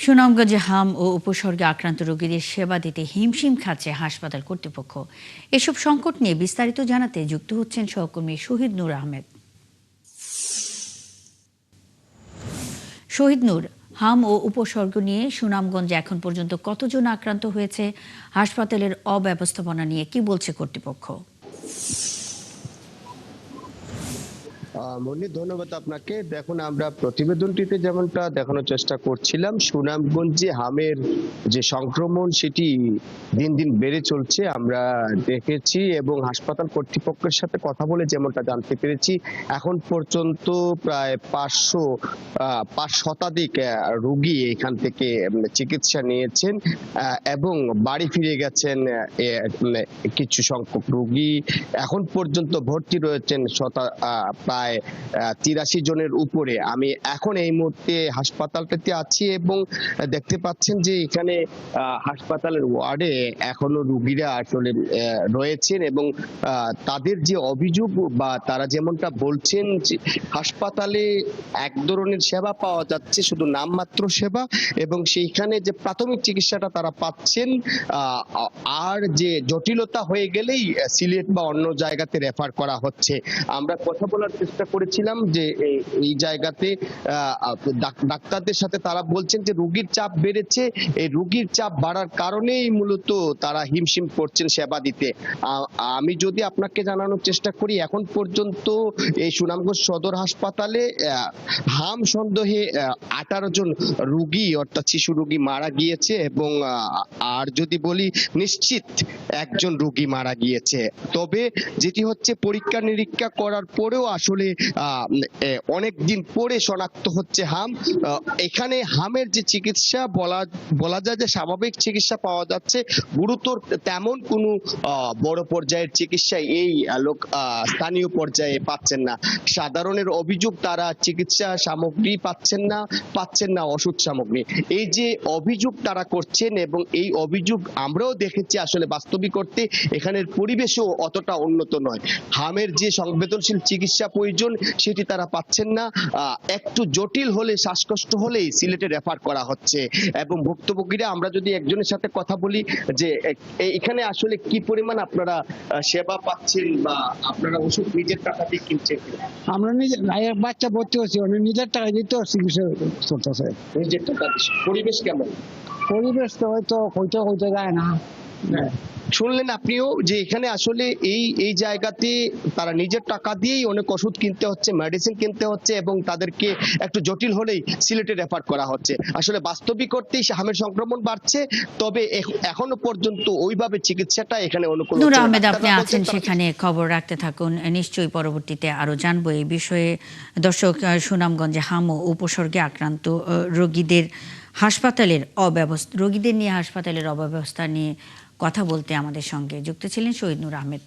সুনামগঞ্জে হাম ও উপসর্গে আক্রান্ত রোগীদের সেবা দিতে হিমশিম খাচ্ছে হাসপাতাল কর্তৃপক্ষ। এসব সংকট নিয়ে বিস্তারিত জানাতে যুক্ত হচ্ছেন সহকর্মী শহীদ নূর আহমেদ। শহীদ নূর, হাম ও উপসর্গ নিয়ে সুনামগঞ্জে এখন পর্যন্ত কতজন আক্রান্ত হয়েছে? হাসপাতালের অব্যবস্থাপনা নিয়ে কি বলছে কর্তৃপক্ষ? মনি, ধন্যবাদ আপনাকে। দেখুন, আমরা প্রতিবেদনটিতে যেমনটা দেখানোর চেষ্টা করছিলাম, সুনামগঞ্জে হামের যে সংক্রমণ সেটি দিন দিন বেড়ে চলছে আমরা দেখেছি, এবং হাসপাতাল কর্তৃপক্ষের সাথে কথা বলে যেমনটা জানতে পেরেছি, এখন পর্যন্ত প্রায় 5 শতাধিক রোগী এখান থেকে চিকিৎসা নিয়েছেন এবং বাড়ি ফিরে গেছেন। কিছু সংখ্যক রোগী এখন পর্যন্ত ভর্তি রয়েছেন প্রায় 83 জনের উপরে। আমি এখন এই মুহূর্তে হাসপাতালটাতে আছি এবং দেখতে পাচ্ছেন যে এখানে হাসপাতালের ওয়ার্ডে এখনো রোগীরা আসলে রয়েছেন, এবং তাদের যে অভিযোগ বা তারা যেমনটা বলছেন যে হাসপাতালে এক ধরনের সেবা পাওয়া যাচ্ছে, শুধু নামমাত্র সেবা, এবং সেইখানে যে প্রাথমিক চিকিৎসাটা তারা পাচ্ছেন, আর যে জটিলতা হয়ে গেলেই সিলেট বা অন্য জায়গাতে রেফার করা হচ্ছে। আমরা কথা বলার চেষ্টা করেছিলাম যে এই জায়গাতে ডাক্তারদের সাথে, তারা বলছেন যে রোগীর চাপ বেড়েছে, এই রোগীর চাপ বাড়ার কারণেই মূলত তারা হিমশিম করছেন সেবা দিতে। আমি যদি আপনাকে জানানোর চেষ্টা করি, এখন পর্যন্ত এই সুনামগঞ্জ সদর হাসপাতালে হাম সন্দেহে 18 জন রোগী অর্থাৎ শিশু রোগী মারা গিয়েছে, এবং আর যদি বলি নিশ্চিত একজন রোগী মারা গিয়েছে। তবে যেটি হচ্ছে, পরীক্ষা নিরীক্ষা করার পরেও আসলে অনেক দিন পরে শনাক্ত হচ্ছে হাম। এখানে হামের যে চিকিৎসা বলা যায় যে স্বাভাবিক চিকিৎসা পাওয়া যাচ্ছে, গুরুতর তেমন কোনো বড় পর্যায়ের চিকিৎসা এই স্থানীয় পর্যায়ে পাচ্ছেন না। সাধারণের অভিযোগ, তারা চিকিৎসা সামগ্রী পাচ্ছেন না ওষুধ সামগ্রী। এই যে অভিযোগ তারা করছেন, এবং এই অভিযোগ আমরাও দেখেছি আসলে বাস্তবিক করতে এখানের পরিবেশও অতটা উন্নত নয়। হামের যে সংবেদনশীল চিকিৎসা প্রয়োজন সেটি তারা পাচ্ছেন না। একটু জটিল হলে, শ্বাসকষ্ট হলেই সিলেটে রেফার করা হচ্ছে। এবং ভুক্তভোগীরা, আমরা যদি একজনের সাথে কথা বলি যে এখানে আসলে কি পরিমাণ আপনারা সেবা পাচ্ছেন, বা আপনারা ওষুধ নিজের টাকা দিয়ে কিনছেন? আমরা নিজে বাচ্চা ভর্তি হচ্ছি, নিজের টাকা দিতে চিকিৎসা চলতেছে। নিজের টাকা। পরিবেশ কেমন? পরিবেশ তো হয়তো হইতে যায় না। শুনলেন আপনিও যে এখানে আসলে এই জায়গাতে তারা নিজের টাকা দিয়েই অনেক ওষুধ কিনতে হচ্ছে, মেডিসিন কিনতে হচ্ছে, এবং তাদেরকে একটু জটিল হলেই সিলেটে রেফার করা হচ্ছে। আসলে বাস্তবিক করতেই হামের সংক্রমণ বাড়ছে, তবে এখনো পর্যন্ত ওইভাবে চিকিৎসাটা এখানে অনুকূল নূর হচ্ছে না। আহমেদ, আপনি আছেন সেখানে, খবর রাখতে থাকুন। নিশ্চয়ই পরবর্তীতে আরো জানবো এই বিষয়ে। দর্শক, সুনামগঞ্জে হাম ও উপসর্গে আক্রান্ত রোগীদের নিয়ে হাসপাতালের অব্যবস্থা নিয়ে কথা বলতে আমাদের সঙ্গে যুক্ত ছিলেন শহীদ নূর আহমেদ।